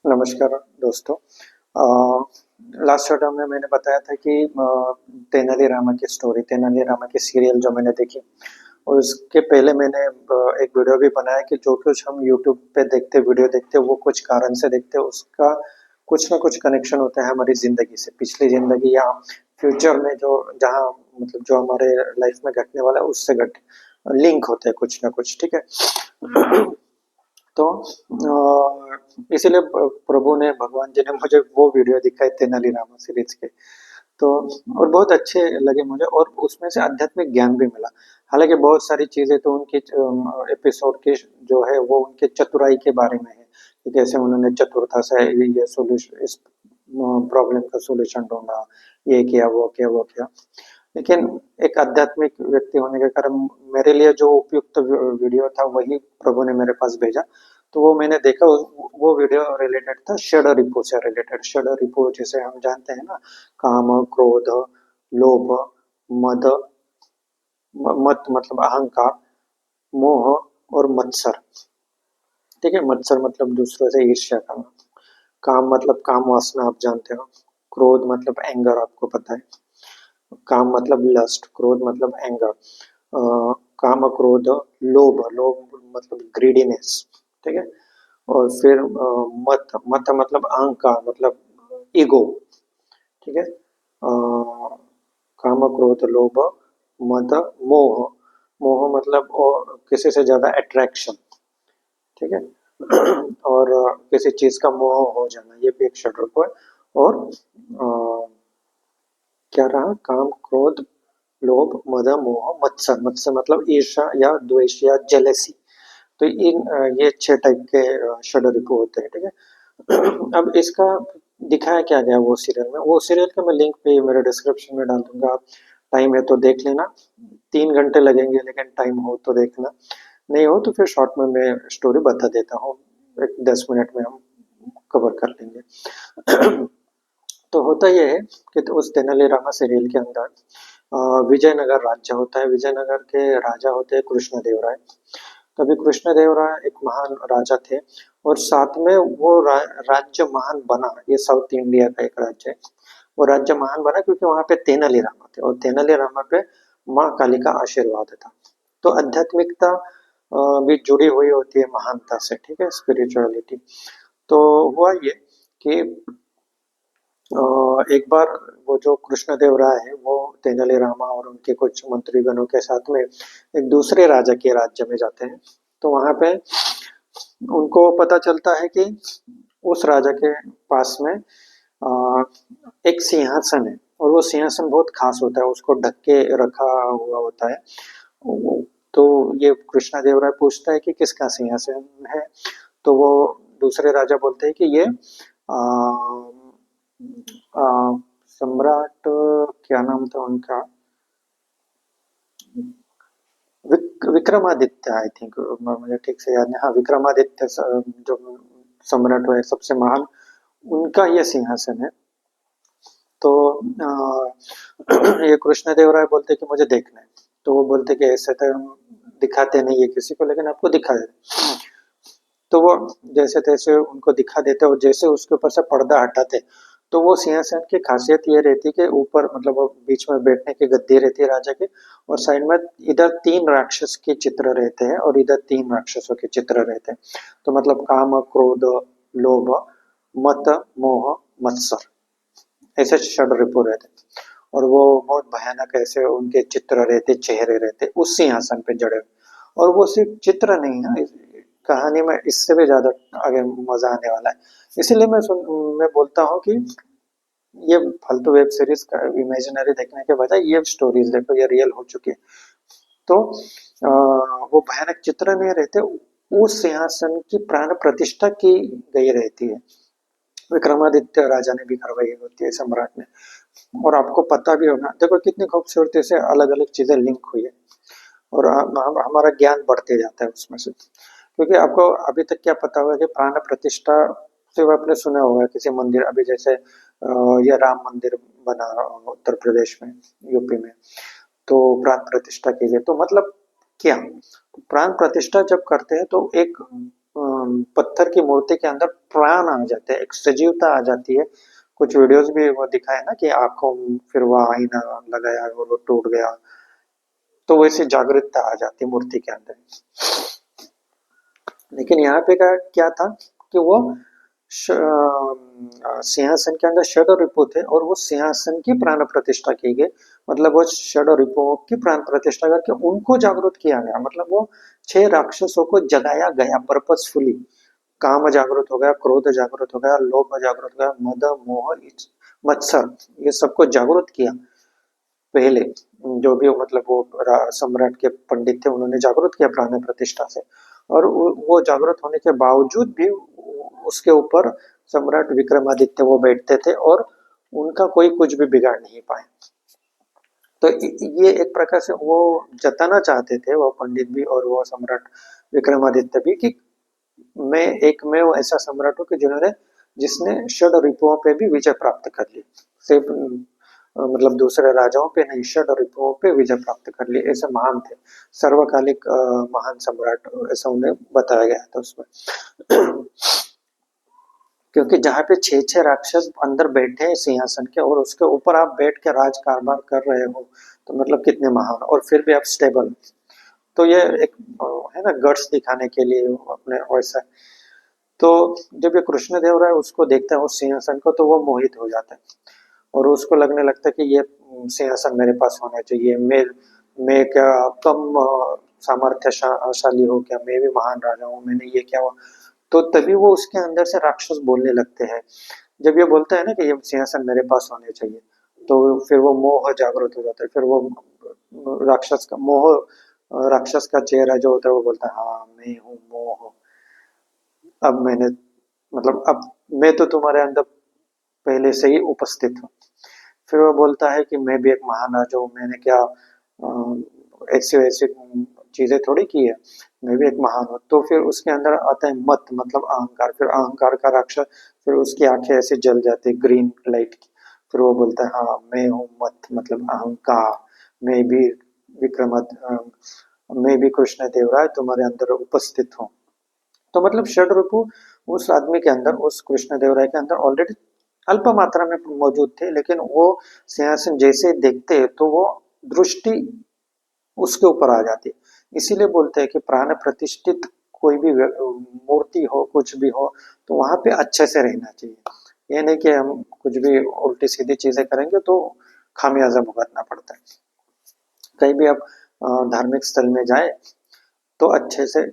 नमस्कार दोस्तों। Last video में मैंने बताया था कि तेनालीरामा की स्टोरी, तेनालीरामा की सीरियल जो मैंने देखी, और उसके पहले मैंने एक वीडियो भी बनाया कि जो कुछ हम यूट्यूब पे देखते वीडियो देखते वो कुछ कारण से देखते, उसका कुछ ना कुछ कनेक्शन होता है हमारी ज़िंदगी से, पिछली ज़िंदगी या फ्यूचर में जो जहाँ मतलब जो हमारे लाइफ में घटने वाला है उससे घट लिंक होते हैं कुछ ना कुछ, ठीक है। तो इसीलिए प्रभु ने, भगवान जी ने मुझे वो वीडियो दिखाए तेनालीरामा सीरीज के। तो और बहुत अच्छे लगे मुझे, और उसमें से आध्यात्मिक ज्ञान भी मिला। हालांकि बहुत सारी चीजें तो उनकी एपिसोड के जो है वो उनके चतुराई के बारे में है कि कैसे उन्होंने चतुरता से ये सोल्यूशन, इस प्रॉब्लम का सोल्यूशन ढूंढा, ये किया वो किया वो किया। लेकिन एक आध्यात्मिक व्यक्ति होने के कारण मेरे लिए जो उपयुक्त वीडियो था वही प्रभु ने मेरे पास भेजा। तो वो मैंने देखा, वो वीडियो रिलेटेड था षड रिपु से रिलेटेड। षड रिपु जिसे हम जानते हैं ना, काम, क्रोध, लोभ, मद, मत मतलब अहंकार, मोह और मत्सर। ठीक है, मत्सर मतलब दूसरों से ईर्ष्या करना। काम मतलब काम वासना, आप जानते हो। क्रोध मतलब एंगर, आपको पता है। काम मतलब लस्ट, क्रोध मतलब एंगर। काम, क्रोध, लोभ, लोभ मतलब ग्रीडीनेस। ठीक है। और फिर मत, मत मतलब अहंकार, मतलब ईगो। ठीक है। काम, क्रोध, लोभ, मद, मोह। मोह मतलब किसी से ज्यादा अट्रैक्शन। ठीक है। और किसी चीज का मोह हो जाना, ये भी एक षड्रूप है। और क्या रहा, काम, क्रोध, लोभ, मद, मोह, मत्सर। मत्सर मतलब ईर्ष्या या द्वेष या जेलेसी। तो इन ये 6 टाइप के षड्रिपु होते हैं, ठीक है। अब इसका दिखाया क्या गया वो सीरियल में, वो सीरियल का मैं लिंक पे मेरे डिस्क्रिप्शन में डाल दूंगा, आप टाइम है तो देख लेना। 3 घंटे लगेंगे, लेकिन टाइम हो तो देखना, नहीं हो तो फिर शॉर्ट में मैं स्टोरी बता देता हूँ। एक 10 मिनट में हम कवर कर लेंगे। तो होता यह है कि तो उस तेनालीरामा सीरियल के अंदर विजयनगर राज्य होता है। विजयनगर के राजा होते हैं कृष्णदेव राय। तभी कृष्णदेव राय एक महान राजा थे, और साथ में वो राज्य महान बना, ये साउथ इंडिया का एक राज्य है। वो राज्य महान बना क्योंकि वहां पे तेनालीरामा थे, और तेनालीरामा पे माँ काली का आशीर्वाद था। तो आध्यात्मिकता भी जुड़ी हुई होती है महानता से, ठीक है, स्पिरिचुअलिटी। तो हुआ ये कि एक बार वो जो कृष्णदेव राय है वो तेनालीरामा और उनके कुछ मंत्रीगणों के साथ में एक दूसरे राजा के राज्य में जाते हैं। तो वहां पे उनको पता चलता है कि उस राजा के पास में एक सिंहासन है, और वो सिंहासन बहुत खास होता है, उसको ढक के रखा हुआ होता है। तो ये कृष्णदेव राय पूछता है कि किसका सिंहासन है। तो वो दूसरे राजा बोलते हैं कि ये आ, सम्राट, क्या नाम था उनका, विक्रमादित्य, आई थिंक, मुझे ठीक से याद नहीं। हाँ, विक्रमादित्य जो सम्राट हुए सबसे महान, उनका ये सिंहासन है। तो ये कृष्णदेव राय बोलते कि मुझे देखना है। तो वो बोलते कि ऐसे तो हम दिखाते नहीं है किसी को, लेकिन आपको दिखा देते। तो वो जैसे तैसे उनको दिखा देते, और जैसे उसके ऊपर से पर्दा हटाते, तो वो सिंहासन की खासियत ये रहती कि ऊपर मतलब वो बीच में बैठने की गद्दी रहती है राजा की, और साइड में इधर 3 राक्षस के चित्र रहते हैं और इधर 3 राक्षसों के चित्र रहते हैं। तो मतलब काम, क्रोध, लोभ, मत, मोह, मत्सर, ऐसे षड्रिपु रहते। और वो बहुत भयानक ऐसे उनके चित्र रहते, चेहरे रहते उस सिंहासन पे जड़े हुए। और वो सिर्फ चित्र नहीं है, कहानी में इससे भी ज्यादा आगे मजा आने वाला है। इसीलिए मैं बोलता हूँ कि ये फालतू वेब सीरीज का इमेजिनरी देखने के बजाय ये स्टोरीज देखो, ये रियल हो चुकी है। तो वो भयानक चित्र नहीं रहते, उस सिंहासन की प्राण प्रतिष्ठा की गई रहती है। विक्रमादित्य राजा ने भी करवाई होती है, सम्राट ने। और आपको पता भी होगा, देखो कितनी खूबसूरती से अलग अलग चीजें लिंक हुई है, और हमारा ज्ञान बढ़ते जाता है उसमें से। क्योंकि आपको अभी तक क्या पता होगा कि प्राण प्रतिष्ठा सिर्फ आपने सुना होगा किसी मंदिर, अभी जैसे ये राम मंदिर बना उत्तर प्रदेश में, यूपी में, तो प्राण प्रतिष्ठा की गई। तो मतलब क्या, प्राण प्रतिष्ठा जब करते हैं तो एक पत्थर की मूर्ति के अंदर प्राण आ जाते हैं, एक सजीवता आ जाती है। कुछ वीडियोस भी वो दिखाए ना कि आंखों में फिर वो आईना लगाया और वो टूट गया, तो वैसे जागरूकता आ जाती है मूर्ति के अंदर। लेकिन यहाँ पे क्या था कि वो सिंहासन के अंदर षड रिपु थे और वो सिंहासन की प्राण प्रतिष्ठा की गई। मतलब वो षड रिपुओं की प्राण प्रतिष्ठा करके उनको जागृत किया गया। मतलब वो 6 राक्षसों को जगाया गया पर्पसफुली। काम जागृत हो गया, क्रोध जागृत हो गया, लोभ जागृत हो गया, मद मोह मत्सर, ये सबको जागृत किया। पहले जो भी मतलब वो सम्राट के पंडित थे उन्होंने जागृत किया प्राण प्रतिष्ठा से। और वो जागृत होने के बावजूद भी उसके ऊपर सम्राट विक्रमादित्य वो बैठते थे और उनका कोई कुछ भी बिगाड़ नहीं पाए। तो ये एक प्रकार से वो जताना चाहते थे वो पंडित भी और वो सम्राट विक्रमादित्य भी कि मैं वो ऐसा सम्राट हूँ कि जिसने षड रिपुओं पे भी विजय प्राप्त कर ली। सिर्फ मतलब दूसरे राजाओं पे नहीं, षड रिपुओं पे विजय प्राप्त कर ली। ऐसे महान थे, सर्वकालिक महान सम्राट ऐसा उन्हें बताया गया था उसमें। क्योंकि जहाँ पे 6 राक्षस अंदर बैठे हैं सिंहासन के और उसके ऊपर आप बैठ के राज कारभार कर रहे हो, तो मतलब कितने महान, और फिर भी आप स्टेबल। तो ये एक है ना गट्स दिखाने के लिए अपने वैसा। तो जब ये कृष्णदेव राय उसको देखता है उस सिंहासन को, तो वो मोहित हो जाता है और उसको लगने लगता है कि ये सिंहासन मेरे पास होना चाहिए। मैं क्या कम सामर्थ्यशाली हो क्या, मैं भी महान राजा हूँ, मैंने ये क्या हुआ। तो तभी वो उसके अंदर से राक्षस बोलने लगते हैं। जब ये बोलता है ना कि ये सिंहासन मेरे पास होने चाहिए, तो फिर वो मोह जागृत हो जाता है। फिर वो राक्षस का मोह, राक्षस का चेहरा जो होता है वो बोलता है हाँ मैं हूँ मोह। अब मैंने मतलब अब मैं तो तुम्हारे अंदर पहले से ही उपस्थित हूँ। फिर वो बोलता है कि मैं भी एक महान राजा हूँ, मैंने क्या ऐसी वैसी चीजें थोड़ी की है, मैं भी एक महान हूँ। तो फिर उसके अंदर आता है मत, मतलब अहंकार। फिर अहंकार का राक्षस, फिर उसकी आंखें ऐसे जल जाती ग्रीन लाइट की। फिर वो बोलता है हाँ मैं हूँ मत, मतलब अहंकार। मैं भी मैं भी कृष्ण देव राय तुम्हारे अंदर उपस्थित हूँ। तो मतलब षड रिपु उस आदमी के अंदर, उस कृष्ण देव राय के अंदर ऑलरेडी अल्प मात्रा में मौजूद थे, लेकिन वो सिंहासन जैसे देखते तो वो दृष्टि उसके ऊपर आ जाती। इसीलिए बोलते हैं कि प्राण प्रतिष्ठित कोई भी मूर्ति हो, कुछ भी हो, तो वहां पे अच्छे से रहना चाहिए। ये नहीं कि हम कुछ भी उल्टी सीधी चीजें करेंगे तो खामियाजा भुगतना पड़ता है। कहीं भी आप धार्मिक स्थल में जाए तो अच्छे से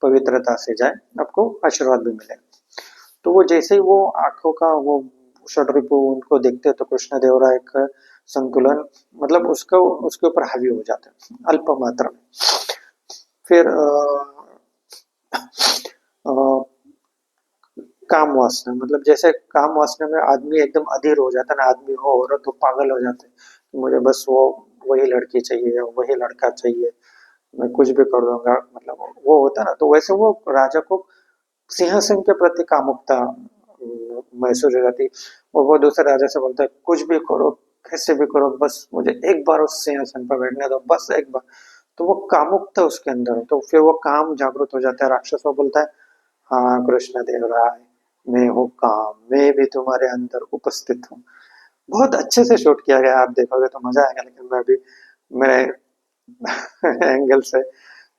पवित्रता से जाए, आपको आशीर्वाद भी मिलेगा। तो वो जैसे ही वो आंखों का वो षड्रिपु उनको देखते हैं, तो कृष्ण देव राय का संतुलन मतलब उसको उसके ऊपर हावी हो जाता है अल्प मात्रा में। फिर अ, काम वासना, मतलब जैसे काम वासना में आदमी एकदम अधीर हो जाता है ना, आदमी हो औरत हो पागल हो जाते हैं कि मुझे बस वो वही लड़की चाहिए या वही लड़का चाहिए, मैं कुछ भी कर दूंगा, मतलब वो होता है ना। तो वैसे वो राजा को सिंहासन के प्रति कामुकता महसूस हो जाती। और वो दूसरे राजा से बोलता है कुछ भी करो, कैसे भी करो, बस मुझे एक बार उस सिंहासन पर बैठने दो, बस एक बार। तो वो कामुकता उसके अंदर है, तो फिर वो काम जागृत हो जाता है। राक्षस वो बोलता है हाँ कृष्ण देव राय, मैं हूँ काम, मैं भी तुम्हारे अंदर उपस्थित हूँ। बहुत अच्छे से शूट किया गया, आप देखोगे तो मजा आएगा। लेकिन मैं भी मेरे एंगल से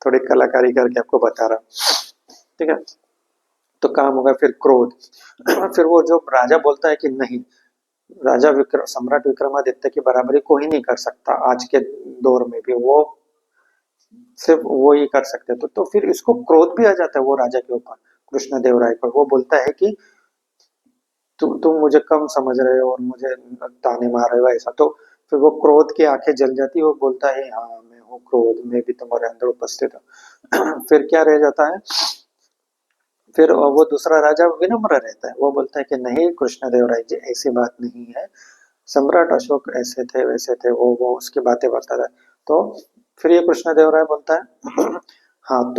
थोड़ी कलाकारी करके आपको बता रहा हूँ, ठीक है। तो काम होगा, फिर क्रोध। फिर वो जो राजा बोलता है कि नहीं, राजा सम्राट विक्रमादित्य की बराबरी कोई नहीं कर सकता आज के दौर में भी, वो सिर्फ वो ही कर सकते। तो फिर इसको क्रोध भी आ जाता है वो राजा के ऊपर, कृष्ण देव राय पर। वो बोलता है कि तुम मुझे कम समझ रहे हो और मुझे ताने मार रहे हो ऐसा। तो फिर वो क्रोध की आंखें जल जाती है, वो बोलता है हाँ मैं हूँ क्रोध, मैं भी तुम्हारे अंदर उपस्थित हूँ। फिर क्या रह जाता है, फिर वो दूसरा राजा विनम्र रहता है। वो बोलता है कि नहीं कृष्ण देव राय जी, ऐसी बात नहीं है, सम्राट अशोक ऐसे थे वैसे थे, वो उसकी बातें बताता है। तो फिर ये कृष्ण देव राय बोलता है हाँ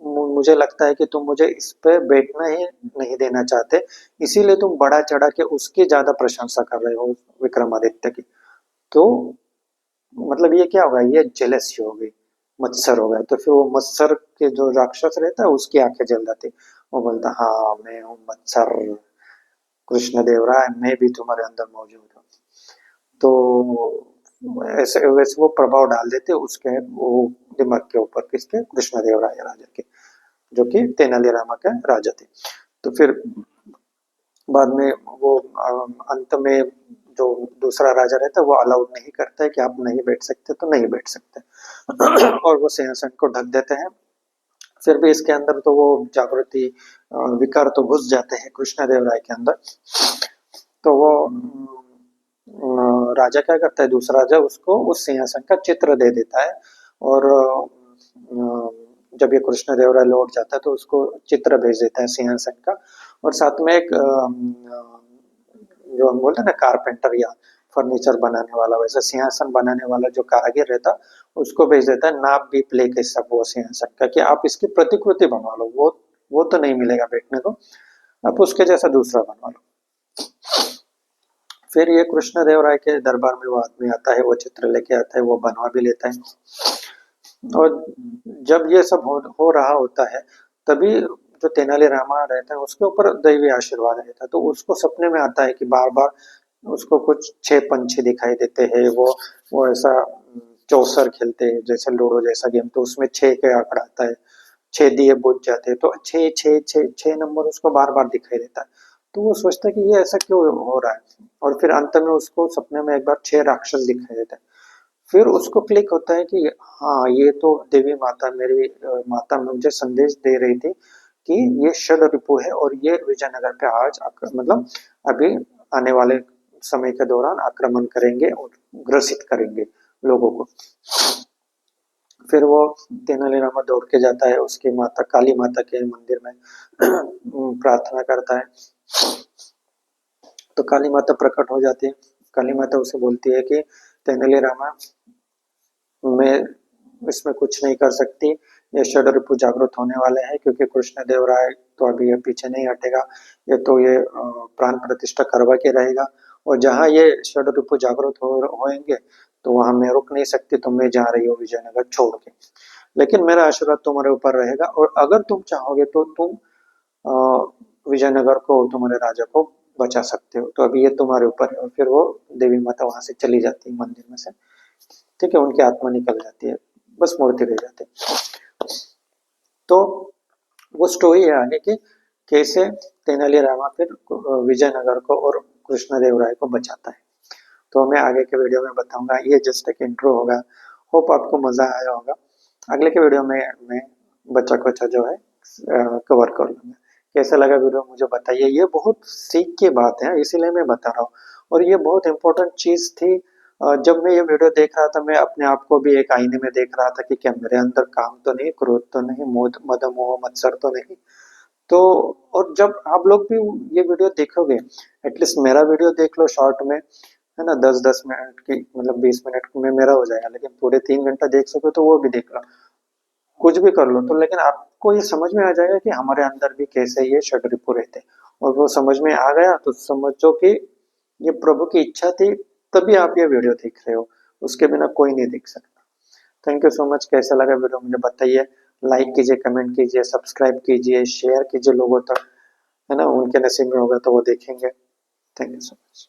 मुझे लगता है कि तुम मुझे इस पे बैठना ही नहीं देना चाहते, इसीलिए तुम बढ़ा चढ़ा के उसकी ज्यादा प्रशंसा कर रहे हो विक्रमादित्य की। तो मतलब ये क्या होगा, ये जेलसी हो गई, मत्सर हो गया। तो फिर वो मत्सर के जो राक्षस रहता है उसकी आंखें जल जाती। वो बोलता हाँ मैं हूँ मत्सर, कृष्ण देव राय, मैं भी तुम्हारे अंदर मौजूद हूँ। तो ऐसे वैसे वो प्रभाव डाल देते उसके वो दिमाग के ऊपर, किसके, कृष्ण देव राय राजा के, जो कि तेनालीरामा के राजा थे। तो फिर बाद में वो अंत में जो दूसरा राजा रहता है वो अलाउड नहीं करता है कि आप नहीं बैठ सकते तो नहीं बैठ सकते और वो सिंहासन को ढक देते हैं। फिर भी इसके अंदर तो वो जागृति विकार तो घुस जाते हैं कृष्णदेव राय के अंदर। तो वो राजा क्या करता है, दूसरा राजा उसको उस सिंहासन का चित्र दे देता है। और जब ये कृष्णदेव राय लौट जाता है तो उसको चित्र भेज देता है सिंहासन का। और साथ में एक जो हम बोलते हैं ना कारपेंटर या फर्नीचर बनाने वाला, वैसे सिंहासन बनाने वाला जो कारीगर रहता उसको भेज देता है नाप भी प्ले के सब वो सिंहासन का, कि आप इसकी प्रतिकृति बनवा लो, वो तो नहीं मिलेगा बैठने को, आप उसके जैसा दूसरा बनवा लो। फिर ये कृष्णदेव राय के दरबार में वो आदमी आता है, वो चित्र लेके आता है, वो बनवा भी लेता है। और जब ये सब हो रहा होता है तभी जो तेनालीरामा रहता है उसके ऊपर दैवी आशीर्वाद रहता है। तो उसको सपने में आता है कि बार बार उसको कुछ 6 पंछी दिखाई देते हैं। वो ऐसा चौसर खेलते हैं जैसे लूडो जैसा गेम, तो उसमें 6 के आंकड़ा आता है, 6 दिए बुझ जाते हैं, तो 6 नंबर उसको बार बार दिखाई देता है। तो वो सोचता है कि ये ऐसा क्यों हो रहा है। और फिर अंत में उसको सपने में एक बार 6 राक्षस दिखाई देते हैं। फिर उसको क्लिक होता है कि हाँ ये तो देवी माता, मेरी माता मुझे संदेश दे रही थी कि ये षड रिपु है और ये विजयनगर पे आज मतलब अभी आने वाले समय के दौरान आक्रमण करेंगे और ग्रसित करेंगे लोगों को। फिर वो तेनालीरामा दौड़ के जाता है उसकी माता काली माता के मंदिर में प्रार्थना करता है। तो काली माता प्रकट हो जाती है। काली माता उसे बोलती है कि तेनालीरामा, मैं इसमें कुछ नहीं कर सकती, ये षड्रिपु जागृत होने वाले हैं, क्योंकि कृष्णदेव राय तो अभी ये पीछे नहीं हटेगा, ये तो ये प्राण प्रतिष्ठा करवा के रहेगा। और जहाँ ये षड्रिपु जागृत होंगे तो वहां मैं रुक नहीं सकती, तो मैं जा रही हूँ विजयनगर छोड़ के। लेकिन मेरा आशीर्वाद तुम्हारे ऊपर रहेगा और अगर तुम चाहोगे तो तुम विजयनगर को, तुम्हारे राजा को बचा सकते हो, तो अभी ये तुम्हारे ऊपर है। और फिर वो देवी माता वहां से चली जाती है मंदिर में से, ठीक है, उनकी आत्मा निकल जाती है, बस मूर्ति रह जाती है। तो वो स्टोरी है आगे की, कैसे तेनालीरामा फिर विजयनगर को और कृष्णदेव राय को बचाता है। तो मैं आगे के वीडियो में बताऊंगा, ये जस्ट एक इंट्रो होगा। होप आपको मजा आया होगा। अगले के वीडियो में मैं बच्चा कुचा जो है कवर कर लूंगा। कैसा लगा वीडियो मुझे बताइए। ये बहुत सीख की बात है इसीलिए मैं बता रहा हूँ। और ये बहुत इंपॉर्टेंट चीज थी। जब मैं ये वीडियो देख रहा था मैं अपने आप को भी एक आईने में देख रहा था कि क्या मेरे अंदर काम तो नहीं, क्रोध तो नहीं, मद मोह मत्सर तो नहीं। तो और जब आप लोग भी ये वीडियो देखोगे, एटलीस्ट मेरा वीडियो देख लो शॉर्ट में, है ना, 10-10 मिनट की, मतलब 20 मिनट में मेरा हो जाएगा, लेकिन पूरे 3 घंटा देख सको तो वो भी देख लो, कुछ भी कर लो तो, लेकिन आपको ये समझ में आ जाएगा कि हमारे अंदर भी कैसे ये षड्रिपु रहते हैं। और वो समझ में आ गया तो समझो कि ये प्रभु की इच्छा थी, तभी आप ये वीडियो देख रहे हो, उसके बिना कोई नहीं देख सकता। Thank you so much. कैसा लगा वीडियो मुझे बताइए, लाइक कीजिए, कमेंट कीजिए, सब्सक्राइब कीजिए, शेयर कीजिए लोगों तक, है ना, उनके नसीब में होगा तो वो देखेंगे। Thank you so much.